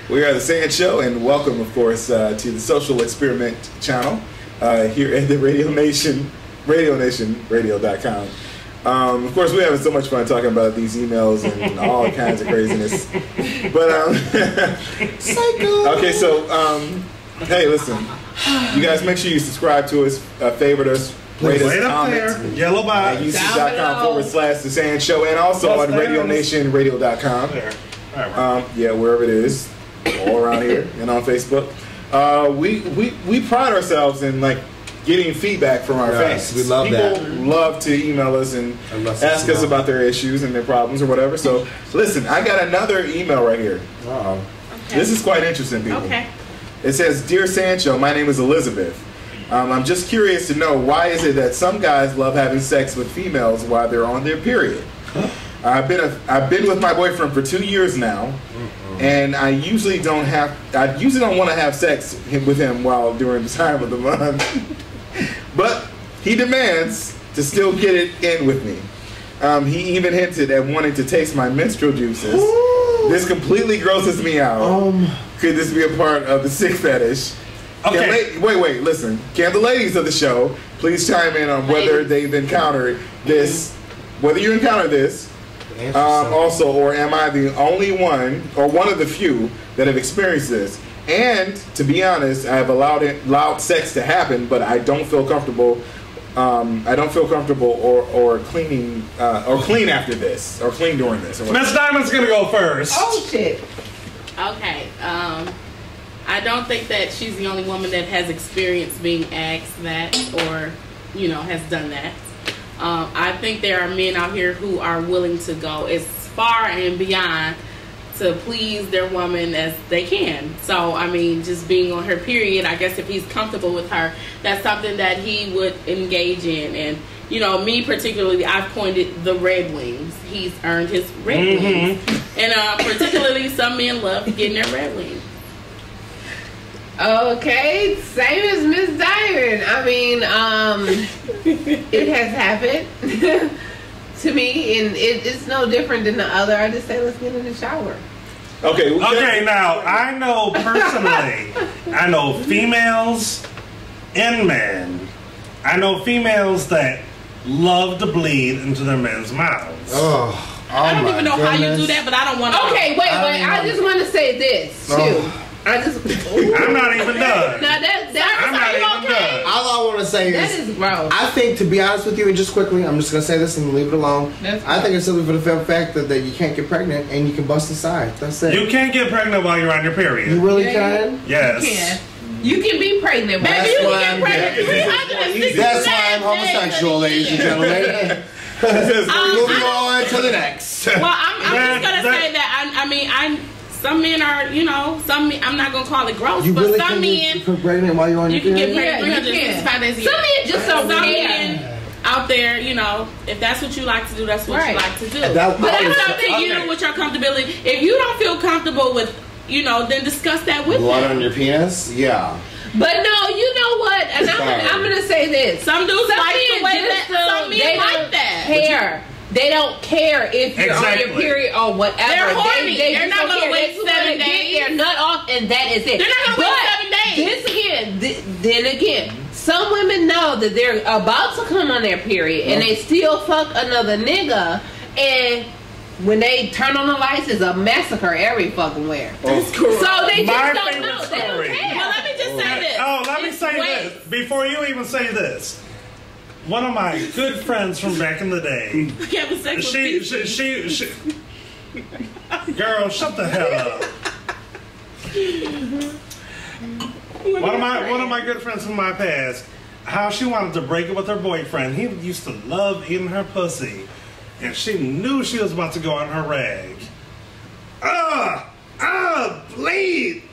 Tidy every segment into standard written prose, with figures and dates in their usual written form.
We are the SANZSHO, and welcome, of course, to the Social Experiment channel here at the RadioNation.com. Of course, we're having so much fun talking about these emails and all kinds of craziness. But psycho. Okay, so hey, listen, you guys, make sure you subscribe to us, favorite us, rate us, comment. Yellow by at youtube.com/TheSanzSHO, and also on RadioNationRadio.com. Yeah, wherever it is, all around here, and on Facebook. We pride ourselves in like getting feedback from our fans. We love People that. love to email us and ask us about their issues and their problems or whatever. So listen, I got another email right here. Okay. This is quite interesting, people. Okay. It says, "Dear SANZSHO, my name is Elizabeth. I'm just curious to know, why is it that some guys love having sex with females while they're on their period? I've been with my boyfriend for 2 years now, and I usually don't want to have sex with him while during the time of the month, but he demands to still get it in with me. He even hinted at wanting to taste my menstrual juices. This completely grosses me out. Could this be a part of the sick fetish? Okay. Wait, listen. Can the ladies of the show please chime in on whether they've encountered this, whether you encountered this, also, or am I the only one, or one of the few, that have experienced this? And, to be honest, I have allowed sex to happen, but I don't feel comfortable. Or clean after this, or clean during this. Miss Diamond's gonna go first. Oh shit. Okay. I don't think that she's the only woman that has experienced being asked that, or has done that. I think there are men out here who are willing to go as far and beyond to please their woman as they can. So, I mean, just being on her period, I guess if he's comfortable with her, that's something that he would engage in. And, me particularly, I've pointed the Red Wings. He's earned his Red Wings. And particularly, some men love getting their Red Wings. Okay, same as Miss Diamond. I mean, it has happened to me, and it's no different than the other. I just say, let's get in the shower. Okay. Now I know personally. I know females and men. I know females that love to bleed into their men's mouths. I don't even know how you do that, but I don't want to. Okay, wait. I just want to say this too. I'm not even done. Now I'm not even done. All I want to say that is gross. I think, to be honest with you, and just quickly, I'm just going to say this and leave it alone. I think it's simply for the fact that you can't get pregnant and you can bust aside. That's it. You can't get pregnant while you're on your period. You really can? Yes. You can. You can be pregnant, baby. You can get pregnant 360 That's why I'm homosexual, ladies and gentlemen. Moving on to the next. Well, I'm just going to say that, some men are, some men, I'm not going to call it gross, you but really some men, you can get pregnant while you're on your period? You can get pregnant 365 days a year. Some men just don't men out there, if that's what you like to do, that's what you like to do. But that's something with your comfortability. If you don't feel comfortable with, then discuss that with blood them. on your penis? Yeah. But no, you know what? And I'm going to say this. Some dudes like the way that, some men like that. Hair. They don't care if you're on your period or whatever. They're horny. They're not going to wait 7 days. Get their nut off, and that is it. They're not going to wait 7 days. Then again, some women know that they're about to come on their period, and they still fuck another nigga, and when they turn on the lights, it's a massacre every fucking where. That's cool. So they just don't know. Story. They don't care. Well, let me just say this. Let me say this. Before you even say this. One of my good friends from back in the day. She girl, shut the hell up. One of my good friends from my past, how she wanted to break it with her boyfriend. He used to love eating her pussy, and she knew she was about to go on her rag. Bleed,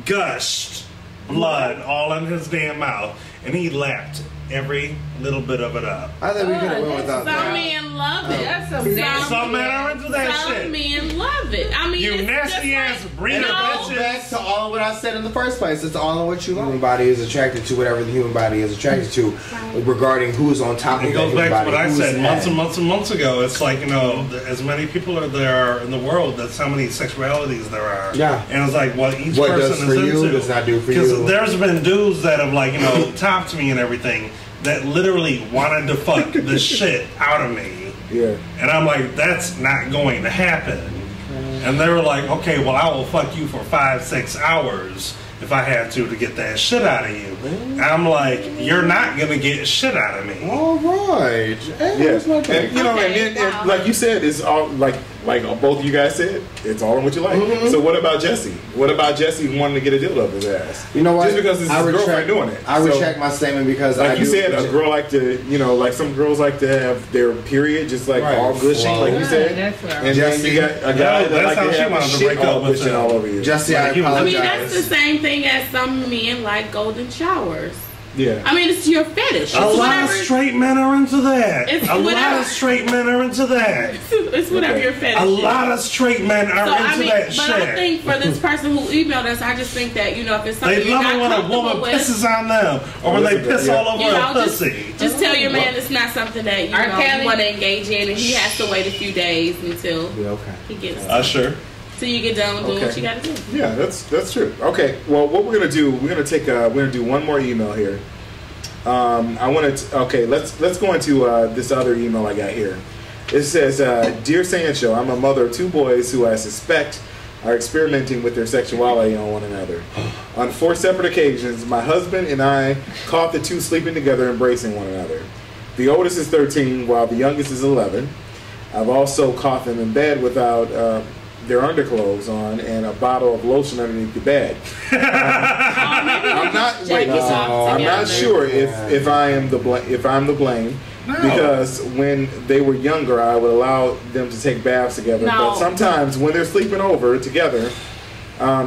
gushed blood all in his damn mouth. And he lapped every little bit of it up. I think we could have went without Some that. men love it. That's some Some men are into that Some shit. men love it. I mean, You it's nasty just ass like, breeder Back bitches. to all of what I said in the first place. It's all in what you human body is attracted to, whatever the human body is attracted to, regarding who's on top of It the goes human back to body. what I who's said months at. and months and months ago. It's like, as many people are there in the world, that's how many sexualities there are. Yeah. And it's like what each What person does for is you into. does not do for Because you. there's been dudes that have like, topped me and everything that literally wanted to fuck the shit out of me. Yeah. And I'm like, that's not going to happen. And they were like, okay, well, I will fuck you for 5-6 hours if I had to get that shit out of you. And I'm like, you're not going to get shit out of me. All right. Hey, Yeah, that's not bad. and and then and like you said, it's all like both of you guys said, it's all in what you like. So what about Jesse? What about Jesse wanting to get a deal up his ass? You know what? Just because it's his girlfriend doing it. I So, retract my statement because like I you do- said, a girl like to, like some girls like to have their period just like Right. all gushing, like you said. That's right. And then you got a guy that that's like how to she have wanted his to shit break up all with gushing him. all over you. Jesse, I Like, he was- I mean, apologize. that's the same thing as some men like golden showers. Yeah. I mean, it's your fetish. It's A lot of whatever. straight men are into that. It's A lot whatever. of straight men are into that. It's whatever Okay. your fetish A is. lot of straight men are So into I mean, that but shit. I think for this person who emailed us, I just think that if it's something They you're love not it when a comfortable woman with, pisses on them, or when they piss Yeah. all over a pussy. just tell your man it's not something that you Kelly. want to engage in, and he has to wait a few days until Yeah, okay. he gets Sure. till you get done with doing Okay. what you got to do. Yeah, that's true. Okay, well, what we're gonna do, we're gonna do one more email here. Let's go into this other email I got here. It says, "Dear SANZSHO, I'm a mother of 2 boys who I suspect are experimenting with their sexuality on one another. On 4 separate occasions, my husband and I caught the 2 sleeping together, embracing one another. The oldest is 13, while the youngest is 11. I've also caught them in bed without their underclothes on and a bottle of lotion underneath the bed. I'm not. Wait, listen. I'm not sure if I'm the blame. No. Because when they were younger, I would allow them to take baths together. No. But sometimes when they're sleeping over together,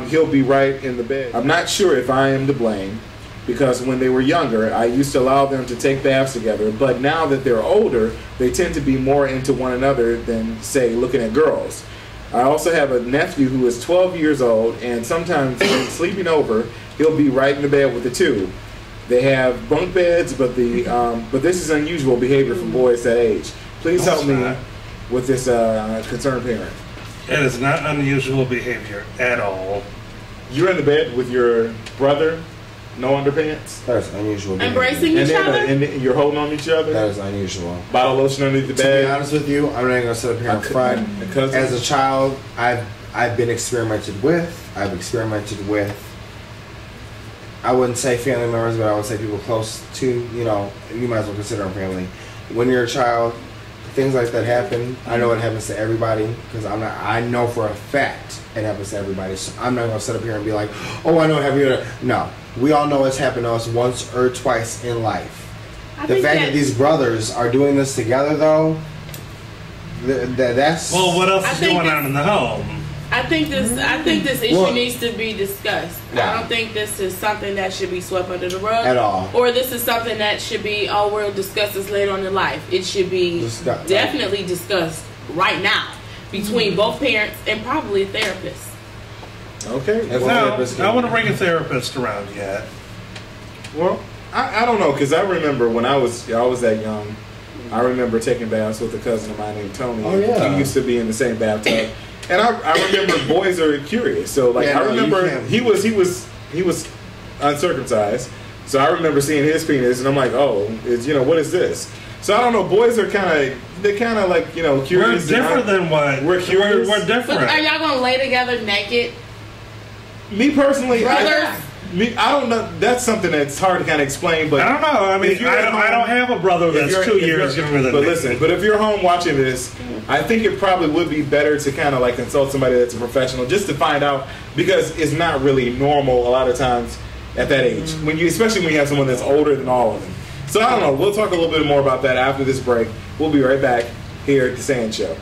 he'll be right in the bed. I'm not sure if I am to blame. Because when they were younger, I used to allow them to take baths together. But now that they're older, they tend to be more into one another than, say, looking at girls. I also have a nephew who is 12 years old, and sometimes when sleeping over, he'll be right in the bed with the 2. They have bunk beds, but this is unusual behavior for boys that age. Please help me with this concerned parent." It is not unusual behavior at all. You're in the bed with your brother, no underpants, That is unusual. behavior. Embracing and each other. then you're holding on each other. That is unusual. Bottle lotion underneath the To be bed. honest with you, I'm not gonna sit up here in front. Because As a child, I've been experimented with. I've experimented with. I wouldn't say family members, but I would say people close to. You might as well consider them family. When you're a child, things like that happen. I know it happens to everybody because I know for a fact it happens to everybody. So I'm not gonna sit up here and be like, "Oh, I know it happened." No, we all know it's happened to us once or twice in life. The fact that these brothers are doing this together, though, that's Well, what else I is think going this- on in the home? I think this issue Well- needs to be discussed. Yeah. I don't think this is something that should be swept under the rug At all. or this is something that should be, oh, we'll discuss this later on in life. It should be definitely discussed right now between both parents and probably a therapist. Okay. As Well, a No, therapist I wouldn't bring a therapist around yet. Well, I don't know, because I remember when I was that young, I remember taking baths with a cousin of mine named Tony. Oh, yeah. He used to be in the same bathtub. And I remember boys are curious. So like Yeah, I no, you remember can't. he was uncircumcised. So I remember seeing his penis and I'm like, "Oh, what is this?" So I don't know, boys are kind of like, We're curious. different than what? We're curious. We're But different. are y'all gonna lay together naked? Me personally, Brothers? I don't know. That's something that's hard to kind of explain. But I don't know. I mean, if you're at I don't have a brother if that's you're- 2 if years you're- younger than But me. listen, but if you're home watching this, I think it probably would be better to kind of like consult somebody that's a professional just to find out, because it's not really normal a lot of times at that age. Especially when you have someone that's older than all of them. So I don't know. We'll talk a little bit more about that after this break. We'll be right back here at The SANZSHO.